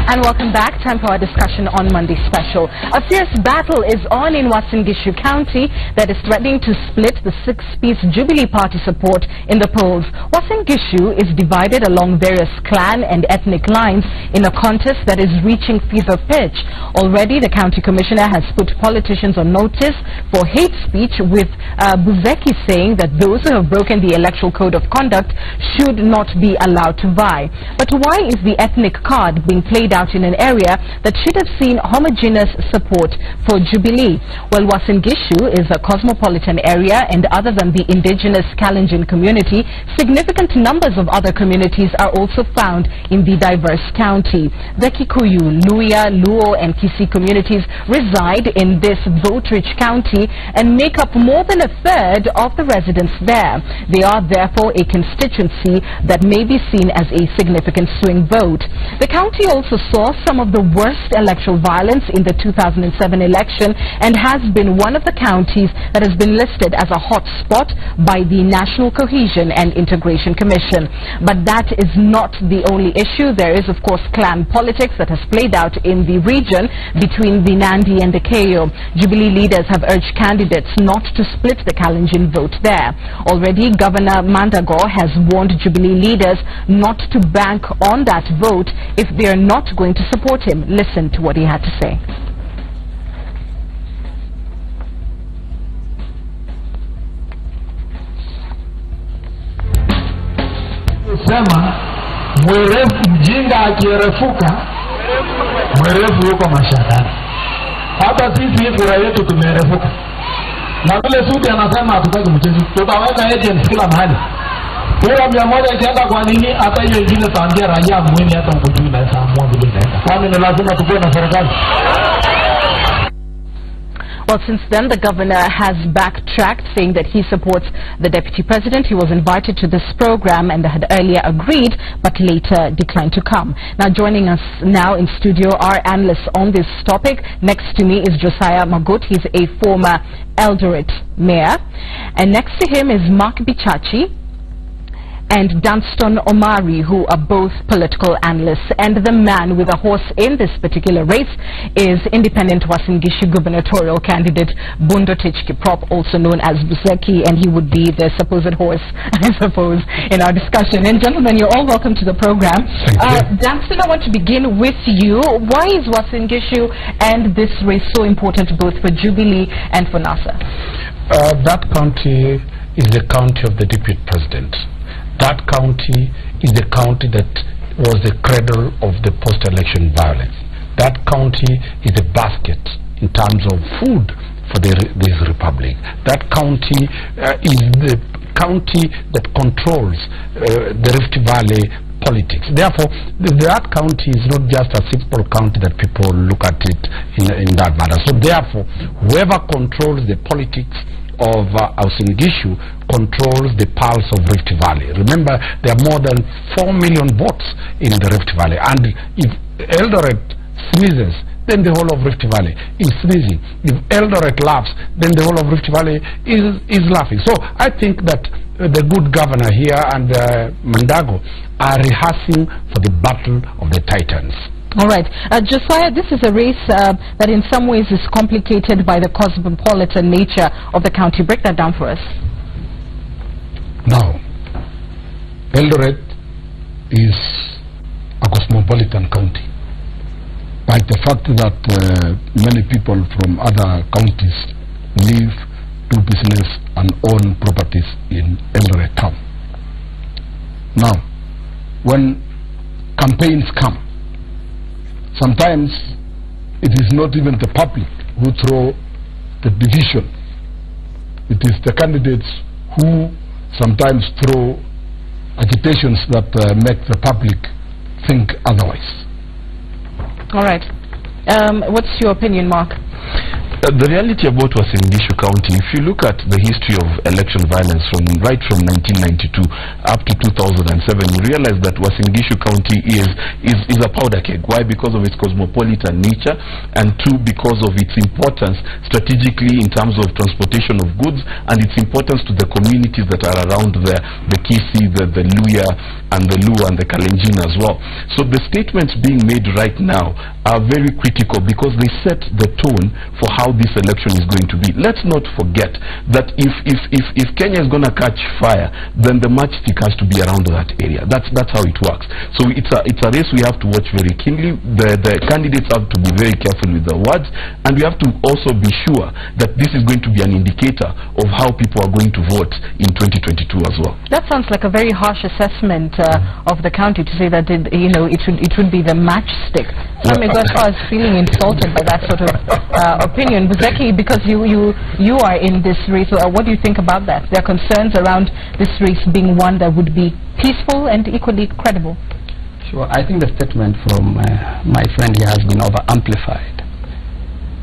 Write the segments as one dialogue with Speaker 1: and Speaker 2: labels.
Speaker 1: And welcome back. Time for our discussion on Monday Special. A fierce battle is on in Uasin Gishu County that is threatening to split the six-piece Jubilee Party support in the polls. Uasin Gishu is divided along various clan and ethnic lines in a contest that is reaching fever pitch. Already, the county commissioner has put politicians on notice for hate speech, with Buzeki saying that those who have broken the electoral code of conduct should not be allowed to vie. But why is the ethnic card being played out in an area that should have seen homogeneous support for Jubilee? Well, Uasin Gishu is a cosmopolitan area, and other than the indigenous Kalenjin community, significant numbers of other communities are also found in the diverse county. The Kikuyu, Luya, Luo and Kisi communities reside in this vote-rich county and make up more than a third of the residents there. They are therefore a constituency that may be seen as a significant swing vote. The county also saw some of the worst electoral violence in the 2007 election and has been one of the counties that has been listed as a hot spot by the National Cohesion and Integration Commission. But that is not the only issue. There is, of course, clan politics that has played out in the region between the Nandi and the Keyo. Jubilee leaders have urged candidates not to split the Kalenjin vote there. Already, Governor Mandago has warned Jubilee leaders not to bank on that vote if they are not going to support him. Listen to what he had to say.
Speaker 2: Sema mwerefu mjinga akirefuka mwerefu yuko mashakani. Hata sisi kura yetu tumerefuka. Na vile Sudi anasema hatutaki mchezo, tutaweka agents kila mahali. Kura 100 ikienda kwa nini? Hata hiyo ingine taambia raia mwini hata mkujui na saa moja bila inaenda. Kwani ni lazima tukue na serikali.
Speaker 1: Well, since then, the governor has backtracked, saying that he supports the deputy president. He was invited to this program and had earlier agreed, but later declined to come. Now, joining us now in studio are analysts on this topic. Next to me is Josiah Magut. He's a former Eldoret mayor. And next to him is Mark Bichachi and Dunston Omari, who are both political analysts. And the man with a horse in this particular race is independent Uasin Gishu gubernatorial candidate Bundo Kiprop, also known as Buzeki, and he would be the supposed horse, I suppose, in our discussion. And gentlemen, you're all welcome to the program. Dunston, I want to begin with you. Why is Uasin Gishu and this race so important both for Jubilee and for NASA?
Speaker 3: That county is the county of the deputy president. That county is the county that was the cradle of the post-election violence. That county is a basket in terms of food for this republic. That county is the county that controls the Rift Valley politics. Therefore, that county is not just a simple county that people look at it in that manner. So therefore, whoever controls the politics of Uasin Gishu controls the pulse of Rift Valley. Remember, there are more than 4 million votes in the Rift Valley, and if Eldoret sneezes, then the whole of Rift Valley is sneezing. If Eldoret laughs, then the whole of Rift Valley is laughing. So I think that the good governor here and Mandago are rehearsing for the battle of the titans.
Speaker 1: All right. Josiah, this is a race that in some ways is complicated by the cosmopolitan nature of the county. Break that down for us.
Speaker 3: Now, Eldoret is a cosmopolitan county. By the fact that many people from other counties live, do business and own properties in Eldoret town. Now, when campaigns come, sometimes it is not even the public who throw the division. It is the candidates who sometimes throw agitations that make the public think otherwise.
Speaker 1: All right. What's your opinion, Mark?
Speaker 4: The reality about Uasin Gishu County, if you look at the history of election violence right from 1992 up to 2007, you realize that Uasin Gishu County is a powder keg. Why? Because of its cosmopolitan nature, and two, because of its importance strategically in terms of transportation of goods and its importance to the communities that are around there, the Kisi, the Luya, and the Luo, and the Kalenjin as well. So the statements being made right now are very critical because they set the tone for how this election is going to be. Let's not forget that if Kenya is going to catch fire, then the matchstick has to be around that area. That's how it works. So it's a race we have to watch very keenly. The candidates have to be very careful with the words, and we have to also be sure that this is going to be an indicator of how people are going to vote in 2022 as well.
Speaker 1: That sounds like a very harsh assessment of the county, to say that it would be the matchstick. Some may go as far as feeling insulted by that sort of opinion. Buzeki, because you are in this race, what do you think about that? There are concerns around this race being one that would be peaceful and equally credible.
Speaker 5: Sure, I think the statement from my friend here has been over-amplified.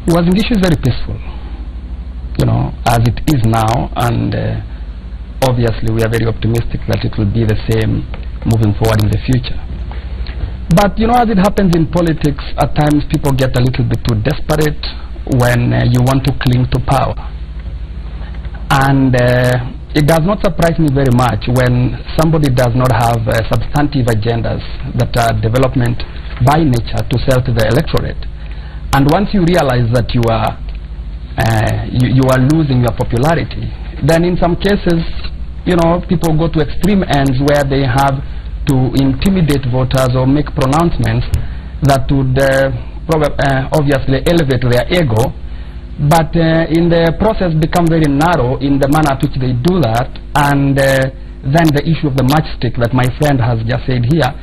Speaker 5: Uasin Gishu is very peaceful, as it is now, and obviously we are very optimistic that it will be the same moving forward in the future. But as it happens in politics, at times people get a little bit too desperate when you want to cling to power. And it does not surprise me very much when somebody does not have substantive agendas that are development by nature to sell to the electorate. And once you realize that you are losing your popularity, then in some cases, people go to extreme ends where they have to intimidate voters or make pronouncements that would obviously elevate their ego, but in the process become very narrow in the manner at which they do that, and then the issue of the matchstick that my friend has just said here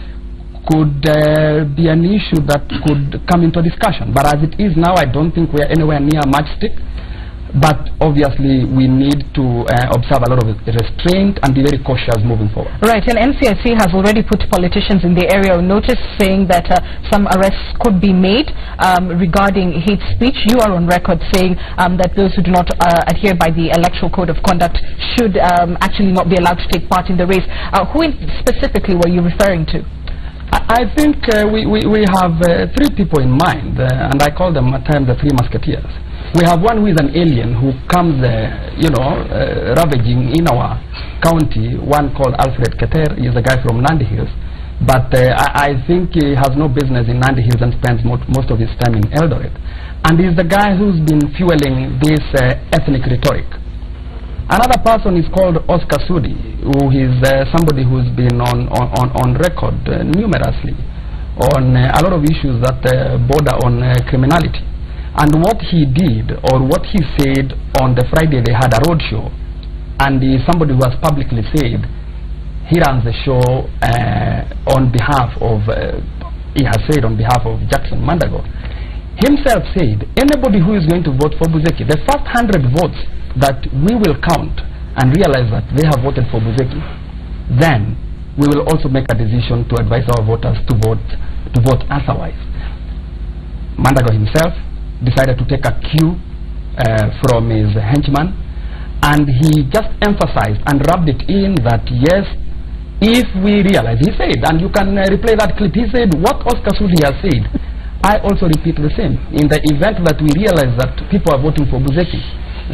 Speaker 5: could be an issue that could come into discussion. But as it is now, I don't think we are anywhere near a matchstick. But obviously we need to observe a lot of restraint and be very cautious moving forward. Right,
Speaker 1: and NCIC has already put politicians in the area on notice, saying that some arrests could be made regarding hate speech. You are on record saying that those who do not adhere by the Electoral Code of Conduct should actually not be allowed to take part in the race. Who specifically were you referring to?
Speaker 5: I think we have three people in mind, and I call them at times the three musketeers. We have one who is an alien who comes, ravaging in our county, one called Alfred Keter. He is a guy from Nandi Hills. But I think he has no business in Nandi Hills and spends most of his time in Eldoret. And he's the guy who's been fueling this ethnic rhetoric. Another person is called Oscar Sudi, who is somebody who's been on record numerously on a lot of issues that border on criminality. And what he did, or what he said on the Friday they had a road show, and he is somebody who has publicly said he runs the show on behalf of, he has said on behalf of Jackson Mandago. Himself said, anybody who is going to vote for Buzeki, the first 100 votes that we will count and realize that they have voted for Buzeki, then we will also make a decision to advise our voters to vote otherwise. Mandago himself decided to take a cue from his henchman, and he just emphasized and rubbed it in that yes, if we realize, he said, and you can replay that clip, he said what Oscar Sudi has said, I also repeat the same. In the event that we realize that people are voting for Buzeki,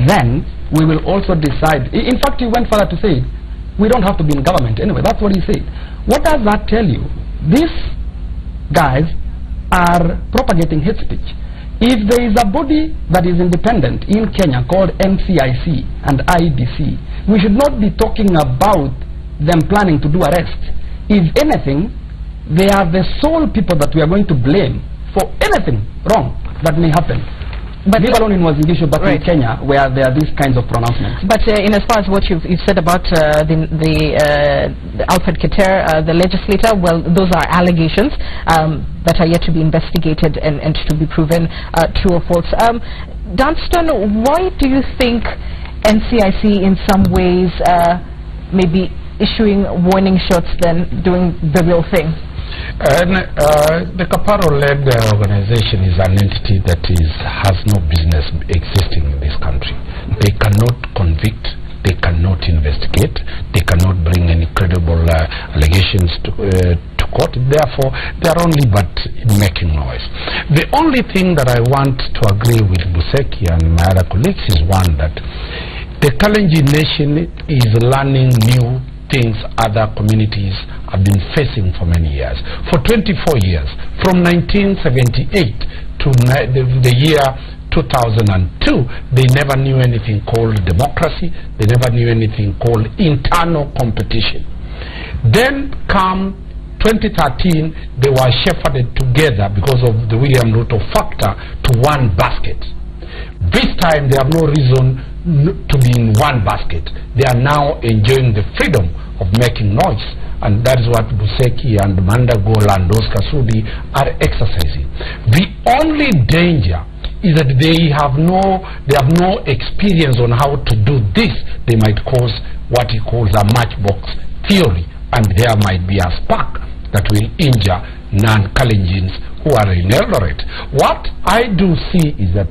Speaker 5: then we will also decide. In fact, he went further to say, we don't have to be in government anyway. That's what he said. What does that tell you? These guys are propagating hate speech. If there is a body that is independent in Kenya called NCIC and IBC, we should not be talking about them planning to do arrests. If anything, they are the sole people that we are going to blame for anything wrong that may happen. But leave alone in Uasin Gishu, but in Kenya, where there are these kinds of pronouncements.
Speaker 1: But in as far as what you've said about the Alfred Keter, the legislator, well, those are allegations that are yet to be investigated and to be proven true or false. Dunstan, why do you think NCIC in some ways may be issuing warning shots than doing the real thing?
Speaker 3: And the Kaparo-led organization is an entity that has no business existing in this country. They cannot convict, they cannot investigate, they cannot bring any credible allegations to court. Therefore, they are only but making noise. The only thing that I want to agree with Buseki and my other colleagues is one, that the Kalenjin nation is learning new things other communities have been facing for many years. For 24 years, from 1978 to the year 2002, they never knew anything called democracy, they never knew anything called internal competition. Then come 2013, they were shepherded together because of the William Ruto factor to one basket. This time they have no reason to be in one basket. They are now enjoying the freedom of making noise, and that is what Buseki and Mandagola and Oscar Sudi are exercising. The only danger is that they have no experience on how to do this. They might cause what he calls a matchbox theory, and there might be a spark that will injure non-Kalenjins who are in Eldoret. What I do see is that,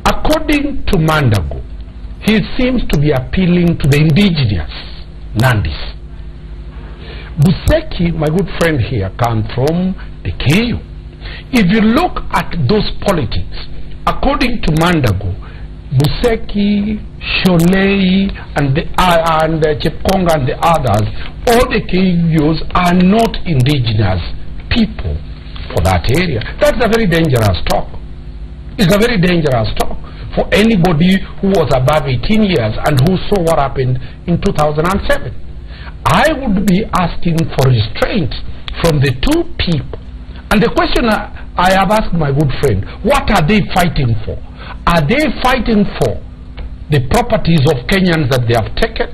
Speaker 3: according to Mandago, he seems to be appealing to the indigenous Nandis. Buseki, my good friend here, comes from the KU. If you look at those politics, according to Mandago, Buseki, Shonei, and Chepkonga and the others, all the KUs are not indigenous people for that area. That's a very dangerous talk. It's a very dangerous talk for anybody who was above 18 years and who saw what happened in 2007. I would be asking for restraint from the two people. And the question I have asked my good friend, what are they fighting for? Are they fighting for the properties of Kenyans that they have taken?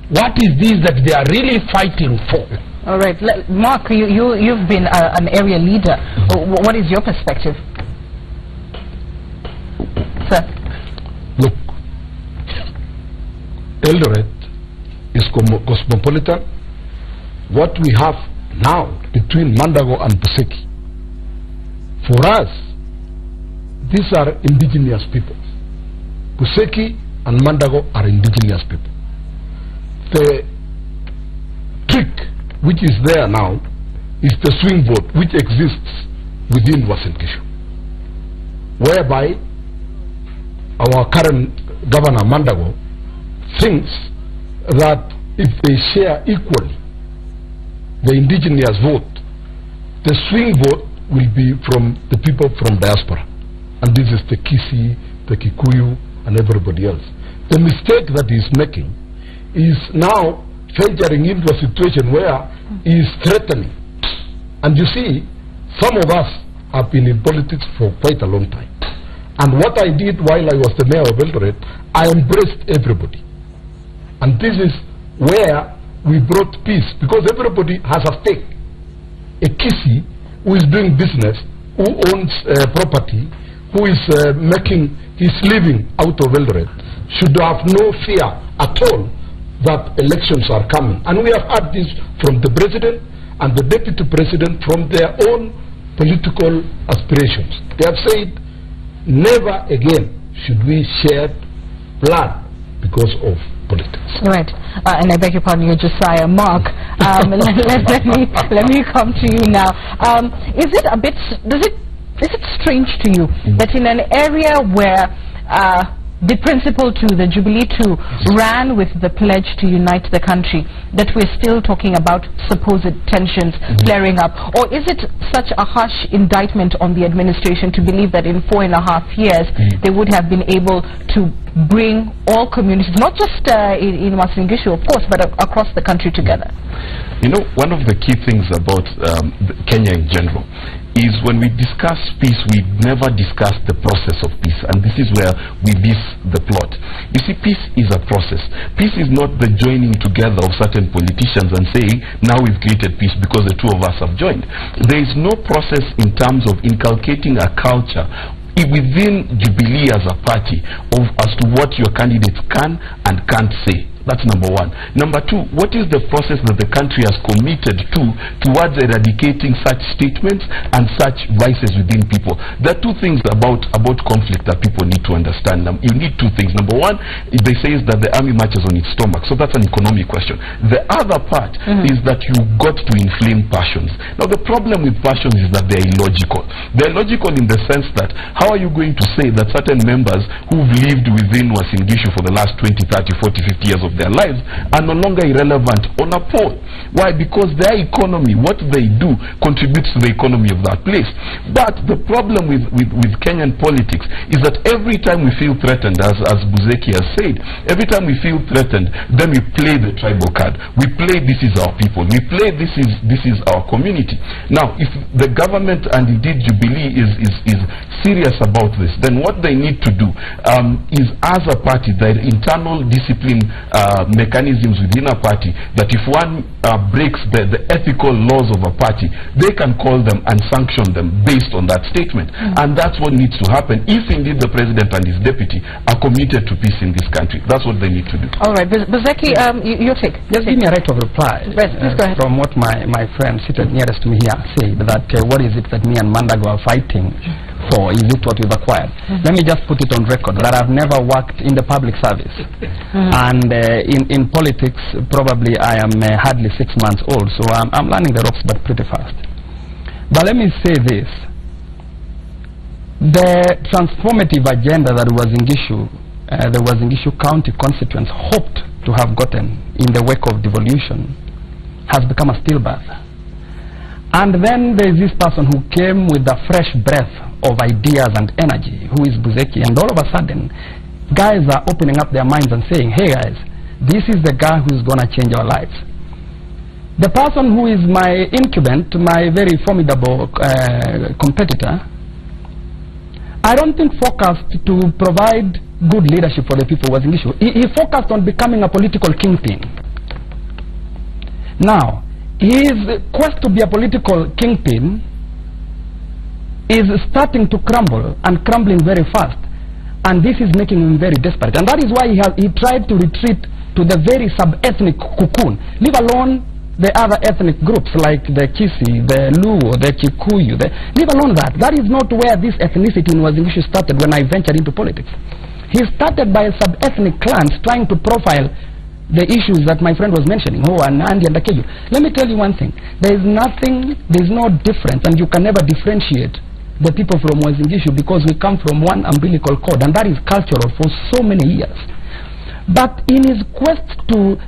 Speaker 3: What is this that they are really fighting for?
Speaker 1: All right, Mark, you've been an area leader. What is your perspective? Sir.
Speaker 2: Look, Eldoret is cosmopolitan. What we have now between Mandago and Buseki, for us, these are indigenous people. Buseki and Mandago are indigenous people. The trick which is there now is the swing vote which exists within Uasin Gishu, whereby our current governor Mandago thinks that if they share equally the indigenous vote, the swing vote will be from the people from diaspora, and this is the Kisi, the Kikuyu, and everybody else. The mistake that he is making is now venturing into a situation where he is threatening. And you see, some of us have been in politics for quite a long time. And what I did while I was the mayor of Eldoret, I embraced everybody. And this is where we brought peace, because everybody has a stake. A Kisi who is doing business, who owns property, who is making his living out of Eldoret, should have no fear at all that elections are coming. And we have had this from the president and the deputy president from their own political aspirations. They have said, never again should we shed blood because of politics.
Speaker 1: Right, and I beg your pardon, you're Josiah. Mark, let me come to you now. Is it strange to you that in an area where the principal to the Jubilee 2 ran with the pledge to unite the country, that we're still talking about supposed tensions flaring up? Or is it such a harsh indictment on the administration to believe that in 4.5 years they would have been able to bring all communities, not just in Uasin Gishu, of course, but across the country together?
Speaker 4: You know, one of the key things about Kenya in general is when we discuss peace, we never discuss the process of peace, and this is where we miss the plot. You see, peace is a process. Peace is not the joining together of certain politicians and saying, now we've created peace because the two of us have joined. There is no process in terms of inculcating a culture within Jubilee as a party as to what your candidates can and can't say. That's number one. Number two, what is the process that the country has committed to towards eradicating such statements and such vices within people? There are two things about conflict that people need to understand. You need two things. Number one, they say is that the army marches on its stomach. So that's an economic question. The other part is that you got to inflame passions. Now the problem with passions is that they're illogical. They're illogical in the sense that how are you going to say that certain members who've lived within Uasin Gishu for the last 20, 30, 40, 50 years of their lives are no longer irrelevant on a poll? Why? Because their economy, what they do, contributes to the economy of that place. But the problem with Kenyan politics is that every time we feel threatened, as Buzeki has said, every time we feel threatened, then we play the tribal card. We play this is our people. We play this is our community. Now, if the government and indeed Jubilee is serious about this, then what they need to do is, as a party, the internal discipline mechanisms within a party, that if one breaks the ethical laws of a party, they can call them and sanction them based on that statement. And that's what needs to happen if indeed the president and his deputy are committed to peace in this country. That's what they need to do.
Speaker 1: All right, Buzeki, your take.
Speaker 5: Just give me a right of reply.
Speaker 1: Yes, please go ahead.
Speaker 5: From what my friend seated nearest to me here said, that what is it that me and Mandago are fighting for? Is it what we've acquired? Let me just put it on record that I've never worked in the public service. And in politics, probably I am hardly 6 months old, so I'm learning the ropes, but pretty fast. But let me say this. The transformative agenda that was in Gishu, the Uasin Gishu County constituents hoped to have gotten in the wake of devolution has become a stillbirth. And then there is this person who came with a fresh breath of ideas and energy, who is Buzeki, and all of a sudden, guys are opening up their minds and saying, hey guys, this is the guy who's going to change our lives. The person who is my incumbent, my very formidable competitor, I don't think focused to provide good leadership for the people was an issue. He focused on becoming a political kingpin. Now, his quest to be a political kingpin is starting to crumble, and crumbling very fast. And this is making him very desperate. And that is why he tried to retreat to the very sub-ethnic cocoon, leave alone the other ethnic groups like the Kisi, the Luo, the Kikuyu. Leave alone that. That is not where this ethnicity in Uasin Gishu started when I ventured into politics. He started by sub-ethnic clans trying to profile the issues that my friend was mentioning, and Andy and Akeju. Let me tell you one thing. There is no difference, and you can never differentiate the people from Uasin Gishu because we come from one umbilical cord, and that is cultural for so many years. But in his quest to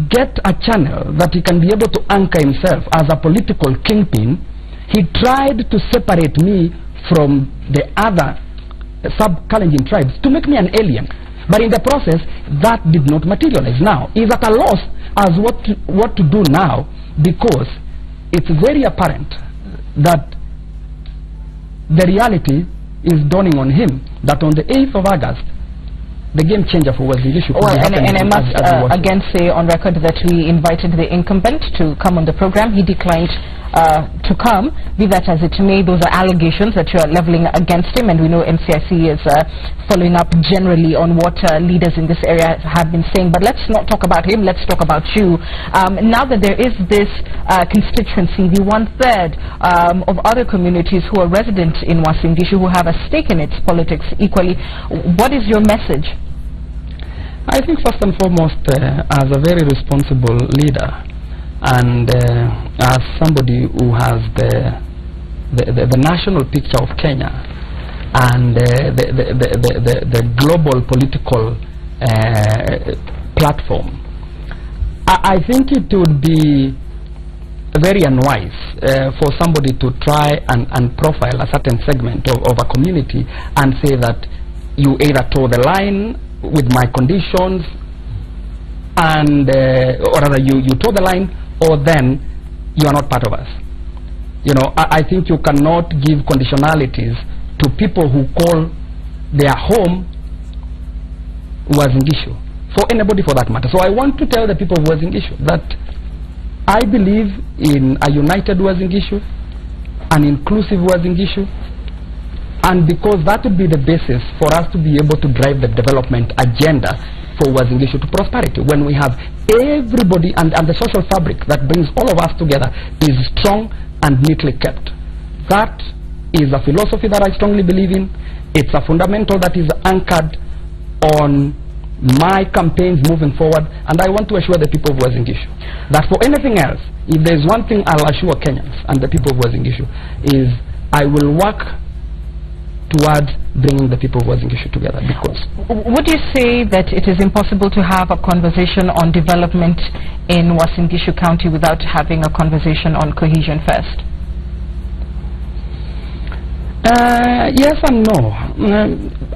Speaker 5: get a channel that he can be able to anchor himself as a political kingpin, he tried to separate me from the other sub-Kalenjin tribes to make me an alien. But in the process, that did not materialize. Now, he's at a loss as what to do now, because it's very apparent that the reality is dawning on him that on the 8th of August, the game changer for Uasin Gishu.
Speaker 1: Well, and I must again say on record that we invited the incumbent to come on the program. He declined to come. Be that as it may, those are allegations that you are leveling against him, and we know MCIC is following up generally on what leaders in this area have been saying. But let's not talk about him, let's talk about you. Now that there is this constituency, the 1/3 of other communities who are resident in Uasin Gishu who have a stake in its politics equally, what is your message?
Speaker 5: I think first and foremost, as a very responsible leader, and as somebody who has the national picture of Kenya and the global political platform, I think it would be very unwise for somebody to try and profile a certain segment of a community and say that you either toe the line with my conditions, and or rather you toe the line, or then you are not part of us. You know, I think you cannot give conditionalities to people who call their home Uasin Gishu, for anybody for that matter. So I want to tell the people of Uasin Gishu that I believe in a united Uasin Gishu, an inclusive Uasin Gishu, and because that would be the basis for us to be able to drive the development agenda for Uasin Gishu to prosperity. When we have everybody and the social fabric that brings all of us together is strong and neatly kept. That is a philosophy that I strongly believe in. It's a fundamental that is anchored on my campaigns moving forward, and I want to assure the people of Uasin Gishu that for anything else, if there's one thing I'll assure Kenyans and the people of Uasin Gishu is I will work towards bringing the people of Uasin Gishu together. Because
Speaker 1: would you say that it is impossible to have a conversation on development in Uasin Gishu County without having a conversation on cohesion first?
Speaker 5: Yes and no.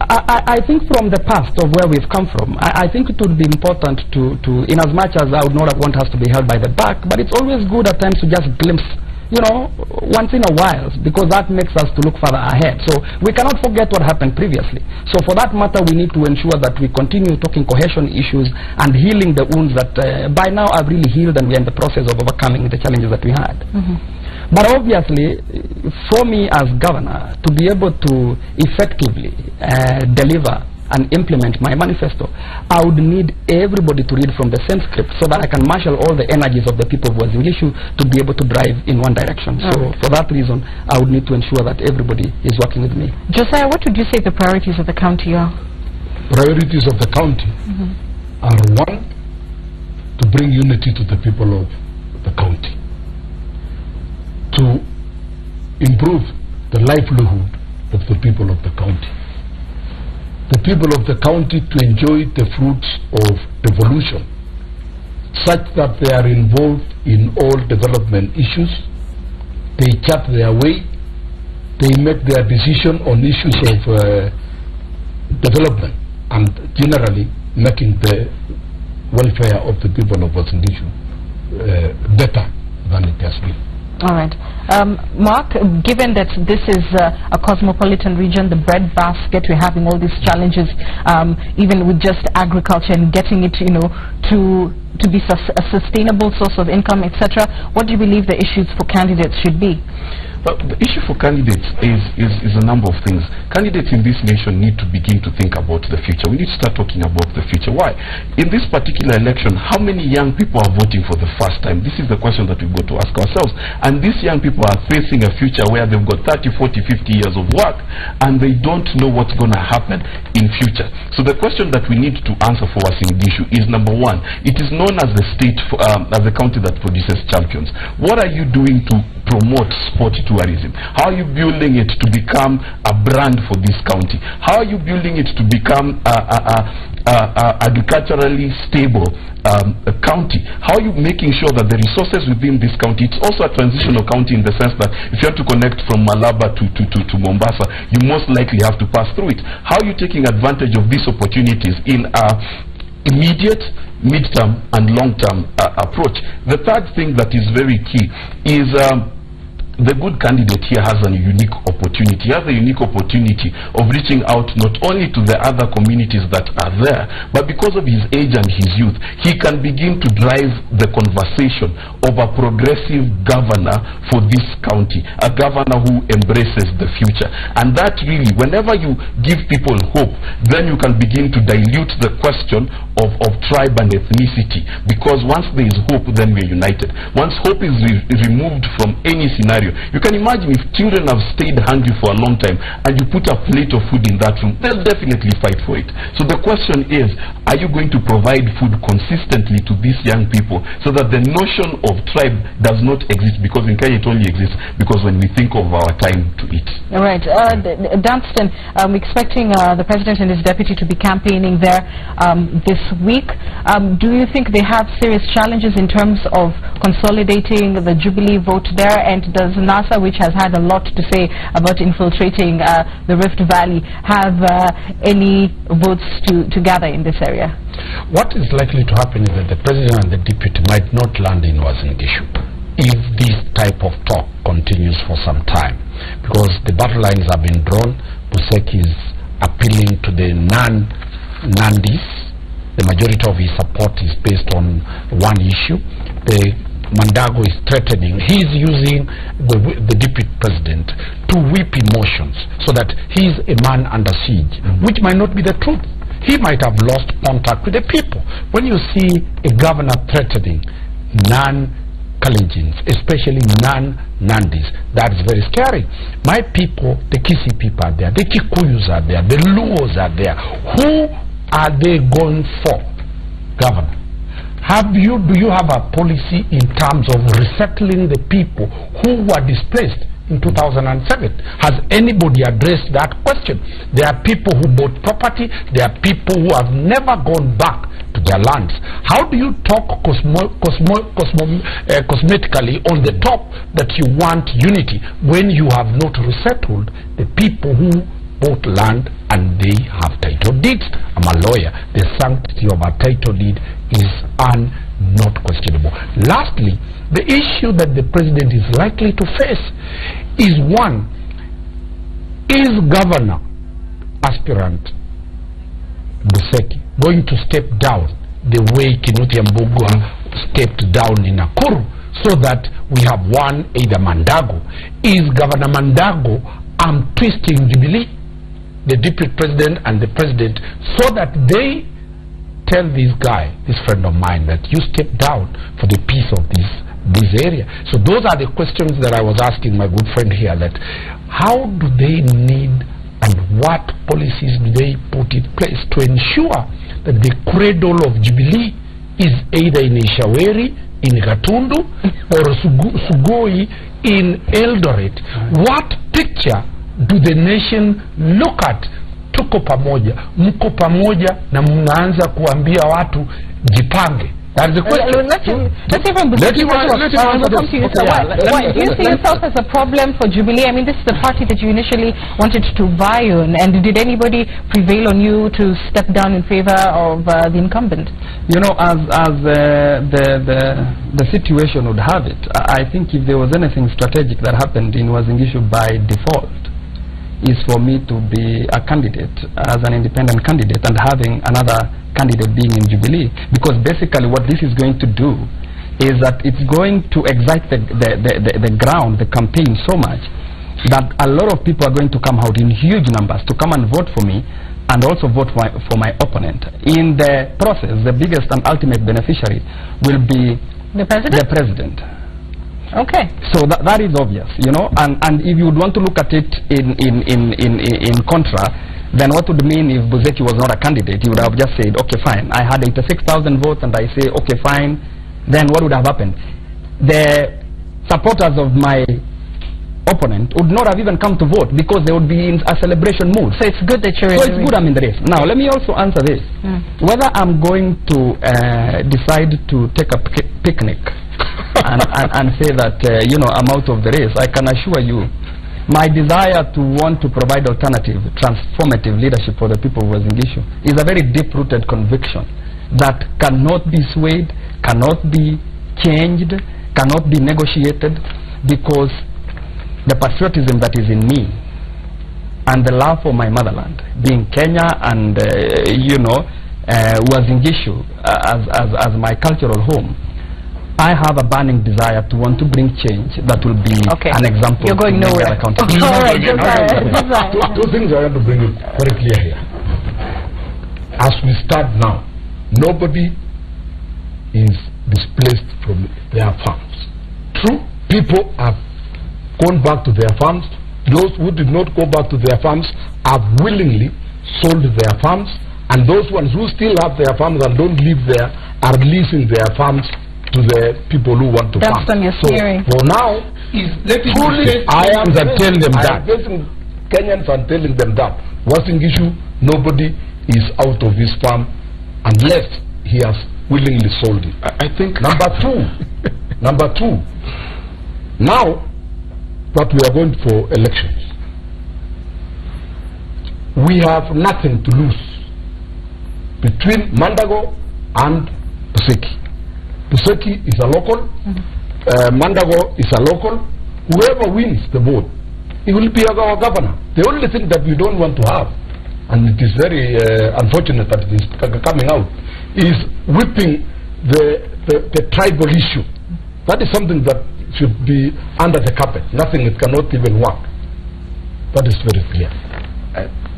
Speaker 5: I think from the past of where we've come from, I think it would be important to in as much as I would not want us to be held by the back, but it's always good at times to just glimpse, you know, once in a while, because that makes us to look further ahead. So we cannot forget what happened previously. So for that matter, we need to ensure that we continue talking cohesion issues and healing the wounds that by now I've really healed, and we're in the process of overcoming the challenges that we had. But obviously, for me as governor, to be able to effectively deliver and implement my manifesto, I would need everybody to read from the same script so that I can marshal all the energies of the people of Uasin Gishu to be able to drive in one direction. So for that reason, I would need to ensure that everybody is working with me.
Speaker 1: Josiah, what would you say the priorities of the county are?
Speaker 3: Priorities of the county are, one, to bring unity to the people of the county, to improve the livelihood of the people of the county, the people of the county to enjoy the fruits of devolution, such that they are involved in all development issues, they chart their way, they make their decision on issues of development, and generally making the welfare of the people of Uasin Gishu better than it has been.
Speaker 1: All right. Mark, given that this is a cosmopolitan region, the bread basket, we're having all these challenges, even with just agriculture and getting it, you know, to be a sustainable source of income, etc. What do you believe the issues for candidates should be?
Speaker 4: Well, the issue for candidates is a number of things. Candidates in this nation need to begin to think about the future. We need to start talking about the future. Why? In this particular election, how many young people are voting for the first time? This is the question that we've got to ask ourselves. And these young people are facing a future where they've got 30, 40, 50 years of work, and they don't know what's going to happen in future. So the question that we need to answer for us in Gishu is, number one, it is known as the state, as a county that produces champions. What are you doing to promote sport tourism? How are you building it to become a brand for this county? How are you building it to become agriculturally stable a county? How are you making sure that the resources within this county, it's also a transitional county in the sense that if you have to connect from Malaba to Mombasa, you most likely have to pass through it. How are you taking advantage of these opportunities in immediate, mid-term and long-term approach? The third thing that is very key is the good candidate here has a unique opportunity. He has a unique opportunity of reaching out not only to the other communities that are there, but because of his age and his youth, he can begin to drive the conversation of a progressive governor for this county, a governor who embraces the future. And that really, whenever you give people hope, then you can begin to dilute the question of tribe and ethnicity, because once there is hope, then we are united. Once hope is removed from any scenario, you can imagine if children have stayed hungry for a long time and you put a plate of food in that room, they'll definitely fight for it. So the question is, are you going to provide food consistently to these young people so that the notion of tribe does not exist? Because in Kenya it only exists because when we think of our time to eat.
Speaker 1: All right. Dunstan, expecting the president and his deputy to be campaigning there this week. Do you think they have serious challenges in terms of consolidating the Jubilee vote there? And does NASA, which has had a lot to say about infiltrating the Rift Valley, have any votes to gather in this area?
Speaker 3: What is likely to happen is that the president and the deputy might not land in Uasin Gishu if this type of talk continues for some time, because the battle lines have been drawn. Busek is appealing to the Nandis. The majority of his support is based on one issue. The Mandago is threatening. He is using the deputy president to whip emotions so that he is a man under siege, which might not be the truth. he might have lost contact with the people. When you see a governor threatening non-Kalenjins, especially non-Nandis, that is very scary. My people, the Kisi people are there, the Kikuyus are there, the Luos are there. Who are they going for, Governor? Do you have a policy in terms of resettling the people who were displaced in 2007? Has anybody addressed that question? There are people who bought property, there are people who have never gone back to their lands. How do you talk cosmetically on the top that you want unity when you have not resettled the people who bought land and they have title deeds? I'm a lawyer. The sanctity of a title deed is not questionable. Lastly, the issue that the president is likely to face is one, is governor aspirant Buseki going to step down the way Kinuthia Mbugua stepped down in Nakuru, so that we have one, either Mandago? Is Governor Mandago twisting Jubilee, the deputy president and the president, so that they tell this guy, this friend of mine, that you step down for the peace of this area? So those are the questions that I was asking my good friend here, that how do they need and what policies do they put in place to ensure that the cradle of Jubilee is either in Ishaweri, in Gatundu, or Sugoi in Eldoret? What picture do the nation look at? Tuko pamoja, mko pamoja, na mnaanza kuambia watu jipange. That's the question.
Speaker 1: Let's hear from Buseki. Do you see yourself as a problem for Jubilee? I mean, this is the party that you initially wanted to vie on, and did anybody prevail on you to step down in favor of the incumbent?
Speaker 5: You know, as the situation would have it, I think if there was anything strategic that happened in Uasin Gishu by default, is for me to be a candidate as an independent candidate and having another candidate being in Jubilee, because basically what this is going to do is that it's going to excite the ground, the campaign so much that a lot of people are going to come out in huge numbers to come and vote for me and also vote for my opponent. In the process, the biggest and ultimate beneficiary will be
Speaker 1: the president. Okay.
Speaker 5: So that is obvious, you know, and if you would want to look at it in contra, then what would mean if Buseki was not a candidate? He would have just said, okay, fine, I had 86,000 votes, and I say, okay, fine. Then what would have happened? The supporters of my opponent would not have even come to vote because they would be in a celebration mood. So
Speaker 1: it's good that you're
Speaker 5: in the race. I'm in the race. Now, let me also answer this. Whether I'm going to decide to take a picnic and say that, you know, I'm out of the race, I can assure you, my desire to want to provide alternative, transformative leadership for the people of Uasin Gishu is a very deep-rooted conviction that cannot be swayed, cannot be changed, cannot be negotiated, because the patriotism that is in me and the love for my motherland, being Kenya and, you know, Uasin Gishu as my cultural home, I have a burning desire to want to bring change that will be an example.
Speaker 1: You're going nowhere.
Speaker 2: Two things I want to bring it very clear here. As we start now, nobody is displaced from their farms. True, people have gone back to their farms. Those who did not go back to their farms have willingly sold their farms, and those ones who still have their farms and don't live there are leasing their farms to the people who want to farm.
Speaker 1: So
Speaker 2: for now, I am telling them that. Kenyans are telling them that Uasin Gishu, nobody is out of his farm unless he has willingly sold it. I think number two. Now that we are going for elections, we have nothing to lose between Mandago and Buseki. Buseki is a local, Mandago is a local. Whoever wins the vote, he will be our governor. The only thing that we don't want to have, and it is very unfortunate that it is coming out, is whipping the tribal issue. That is something that should be under the carpet. Nothing, it cannot even work. That is very clear.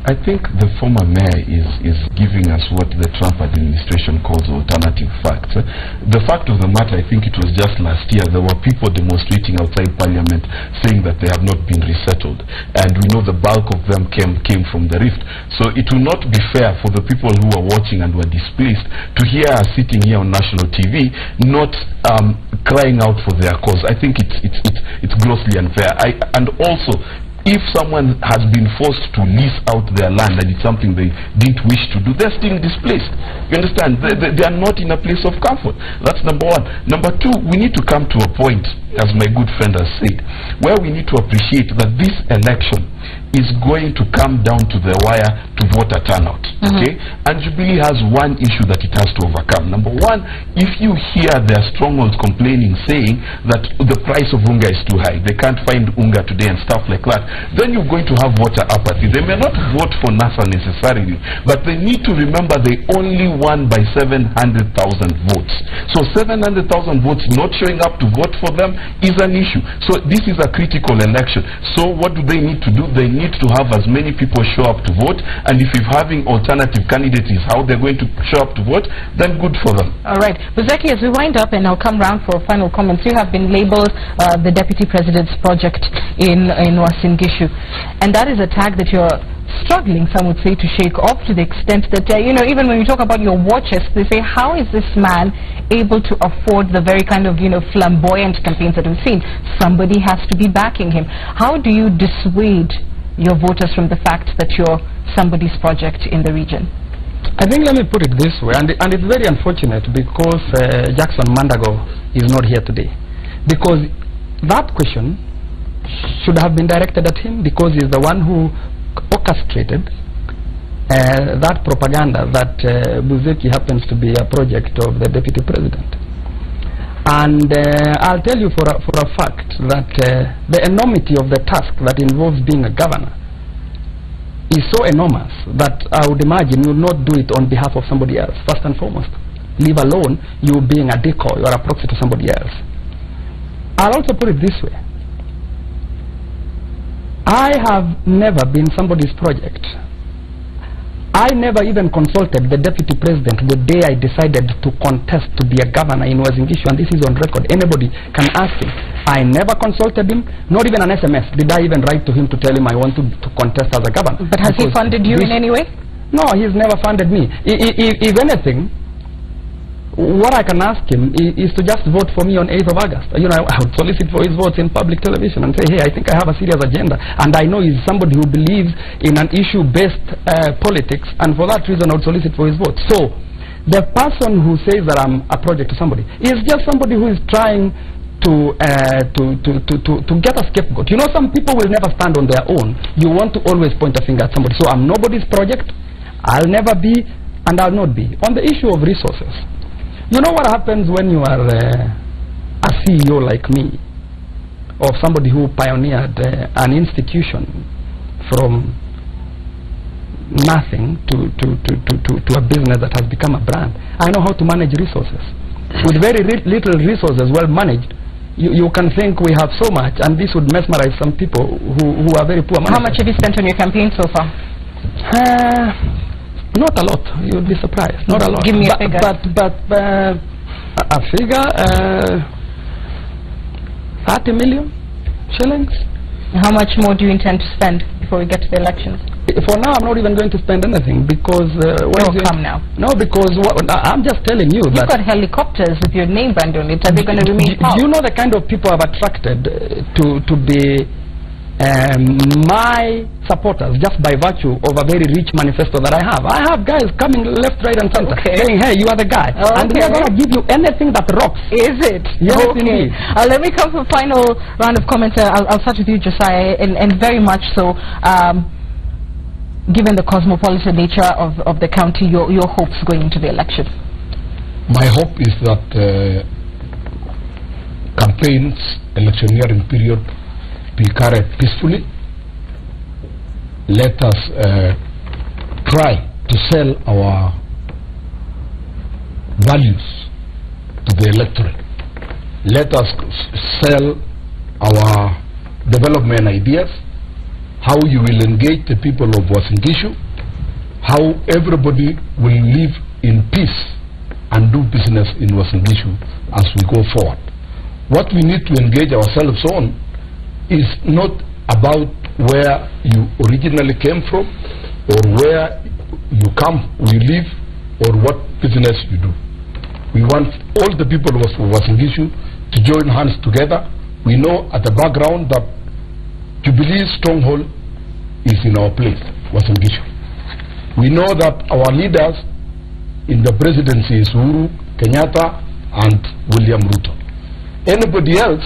Speaker 4: I think the former mayor is giving us what the Trump administration calls alternative facts. The fact of the matter, I think it was just last year, there were people demonstrating outside Parliament saying that they have not been resettled. And we know the bulk of them came from the Rift. So it will not be fair for the people who are watching and were displeased to hear us sitting here on national TV not crying out for their cause. I think it's grossly unfair. And also, if someone has been forced to lease out their land and it's something they didn't wish to do, they're still displaced. You understand? They are not in a place of comfort. That's number one. Number two, we need to come to a point, as my good friend has said, where we need to appreciate that this election is going to come down to the wire to voter turnout. Okay? And Jubilee has one issue that it has to overcome. Number one, if you hear their strongholds complaining, saying that the price of unga is too high, they can't find unga today and stuff like that, then you're going to have voter apathy. They may not vote for NASA necessarily, but they need to remember they only won by 700,000 votes. So 700,000 votes not showing up to vote for them is an issue. So this is a critical election. So what do they need to do? They need to have as many people show up to vote, and if having alternative candidates is how they're going to show up to vote, then good for them.
Speaker 1: All right. Buzeki, as we wind up, and I'll come round for final comments, you have been labeled the Deputy President's project in Uasin Gishu, and that is a tag that you're struggling, some would say, to shake off, to the extent that, you know, even when we talk about your war chest, they say, how is this man able to afford the very kind of, you know, flamboyant campaigns that we've seen? Somebody has to be backing him. How do you dissuade your voters from the fact that you're somebody's project in the region?
Speaker 5: I think, let me put it this way, and it's very unfortunate because Jackson Mandago is not here today, because that question should have been directed at him, because he's the one who orchestrated that propaganda that Buzeki happens to be a project of the Deputy President. And I'll tell you for a fact that the enormity of the task that involves being a governor is so enormous that I would imagine you will not do it on behalf of somebody else, first and foremost, leave alone you being a decoy or a proxy to somebody else. I'll also put it this way. I have never been somebody's project. I never even consulted the Deputy President the day I decided to contest to be a governor in Uasin Gishu, and this is on record. Anybody can ask him. I never consulted him, not even an SMS did I even write to him to tell him I want to contest as a governor.
Speaker 1: But has he funded you in any way?
Speaker 5: No, he's never funded me. If anything, what I can ask him is to just vote for me on 8th of August. You know, I would solicit for his votes in public television and say, hey, I think I have a serious agenda, and I know he's somebody who believes in an issue-based politics, and for that reason I would solicit for his vote. So, the person who says that I'm a project to somebody is just somebody who is trying to get a scapegoat. You know, some people will never stand on their own. You want to always point a finger at somebody. So I'm nobody's project, I'll never be, and I'll not be. On the issue of resources, you know what happens when you are a CEO like me, or somebody who pioneered an institution from nothing to a business that has become a brand. I know how to manage resources. With very little resources, well managed, you can think we have so much, and this would mesmerize some people who are very poor.
Speaker 1: How much have you spent on your campaign so far?
Speaker 5: Not a lot. You would be surprised. Not a lot.
Speaker 1: Give me a figure.
Speaker 5: But a figure, 30 million shillings.
Speaker 1: How much more do you intend to spend before we get to the elections?
Speaker 5: For now, I'm not even going to spend anything, because
Speaker 1: come now.
Speaker 5: No, because I'm just telling you that
Speaker 1: you've got helicopters with your name brand on it. Are they going to remain
Speaker 5: Do you know the kind of people I've attracted to be my supporters just by virtue of a very rich manifesto that I have? I have guys coming left, right, and center saying, hey, you are the guy. And we are going to give you anything that rocks.
Speaker 1: Is it?
Speaker 5: Yes, indeed.
Speaker 1: Let me come for a final round of comments. I'll start with you, Josiah, and very much so, given the cosmopolitan nature of the county, your hopes going into the election?
Speaker 3: My hope is that campaigns, electioneering period, be carried peacefully. Let us try to sell our values to the electorate. Let us sell our development ideas, how you will engage the people of Uasin Gishu, how everybody will live in peace and do business in Uasin Gishu as we go forward. What we need to engage ourselves on is not about where you originally came from, or where you live, or what business you do. We want all the people of Uasin Gishu to join hands together. We know at the background that Jubilee's stronghold is in our place, Uasin Gishu. We know that our leaders in the presidency is Uhuru Kenyatta and William Ruto. Anybody else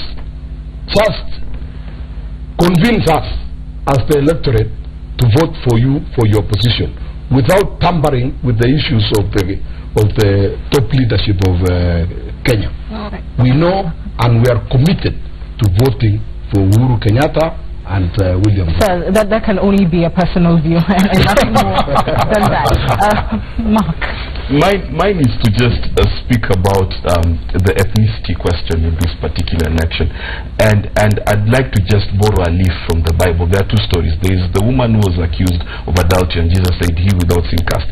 Speaker 3: just convince us as the electorate to vote for you for your position without tampering with the issues of the top leadership of Kenya.
Speaker 1: Right.
Speaker 3: We know and we are committed to voting for Uhuru Kenyatta and William.
Speaker 1: Sir, that can only be a personal view and nothing more than that. Mark.
Speaker 4: Mine is to just speak about the ethnicity question in this particular election, and I'd like to just borrow a leaf from the Bible. There are two stories. There is the woman who was accused of adultery, and Jesus said, "He without sin cast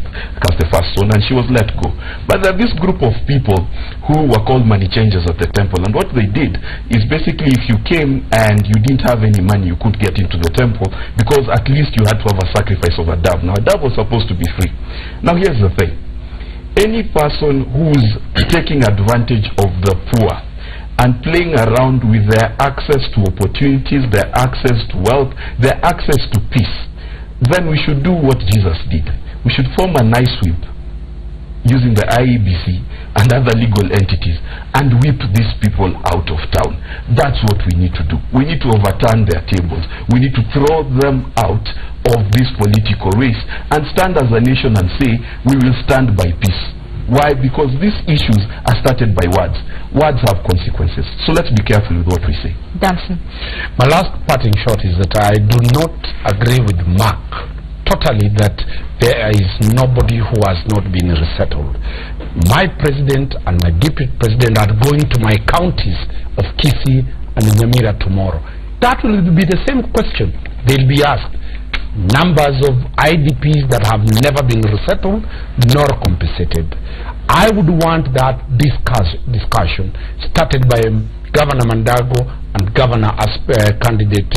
Speaker 4: the first stone," and she was let go. But there are this group of people who were called money changers at the temple, and what they did is basically, if you came and you didn't have any money, you could get into the temple, because at least you had to have a sacrifice of a dove. Now a dove was supposed to be free. Now here's the thing: any person who's taking advantage of the poor and playing around with their access to opportunities, their access to wealth, their access to peace, then we should do what Jesus did. We should form a nice whip using the IEBC and other legal entities and whip these people out of town. That's what we need to do. We need to overturn their tables. We need to throw them out of this political race and stand as a nation and say we will stand by peace. Why? Because these issues are started by words. Words have consequences. So let's be careful with what we say.
Speaker 1: Danson.
Speaker 3: My last parting shot is that I do not agree with Mark totally that there is nobody who has not been resettled. My president and my deputy president are going to my counties of Kisii and Nyamira tomorrow. That will be the same question they'll be asked. Numbers of IDPs that have never been resettled nor compensated. I would want that discussion started by Governor Mandago and Governor candidate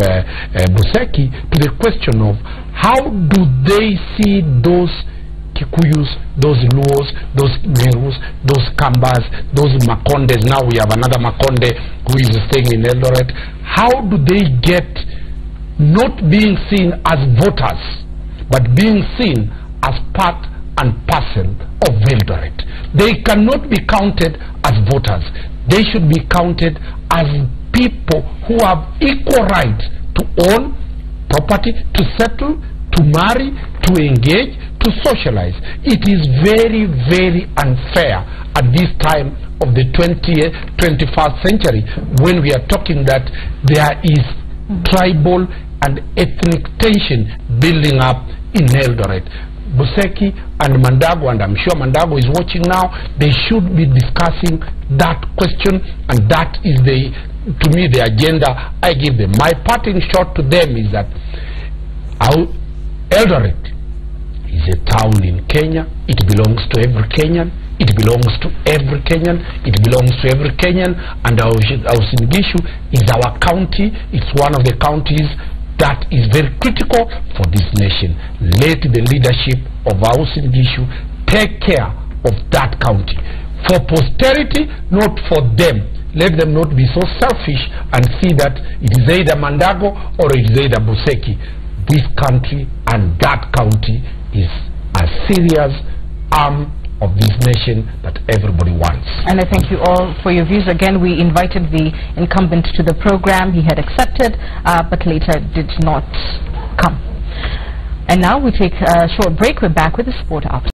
Speaker 3: Buseki to the question of how do they see those Kikuyus, those Luos, those Merus, those Kambas, those Makondes. Now we have another Makonde who is staying in Eldoret. How do they get not being seen as voters, but being seen as part and parcel of Eldoret? They cannot be counted as voters. They should be counted as people who have equal right to own property, to settle, to marry, to engage, to socialize. It is very, very unfair at this time of the 21st century when we are talking that there is tribal and ethnic tension building up in Eldoret. Buseki and Mandago, and I'm sure Mandago is watching now, they should be discussing that question, and that is to me the agenda I give them. My parting shot to them is that Eldoret is a town in Kenya. It belongs to every Kenyan. It belongs to every Kenyan. It belongs to every Kenyan. And Uasin Gishu is our county. It's one of the counties that is very critical for this nation. Let the leadership of Uasin Gishu take care of that county. For posterity, not for them. Let them not be so selfish and see that it is either Mandago or it is either Buseki. This country and that county is a serious arm of this nation that everybody wants.
Speaker 1: And I thank you all for your views. Again, we invited the incumbent to the program. He had accepted, but later did not come. And now we take a short break. We're back with the sport after.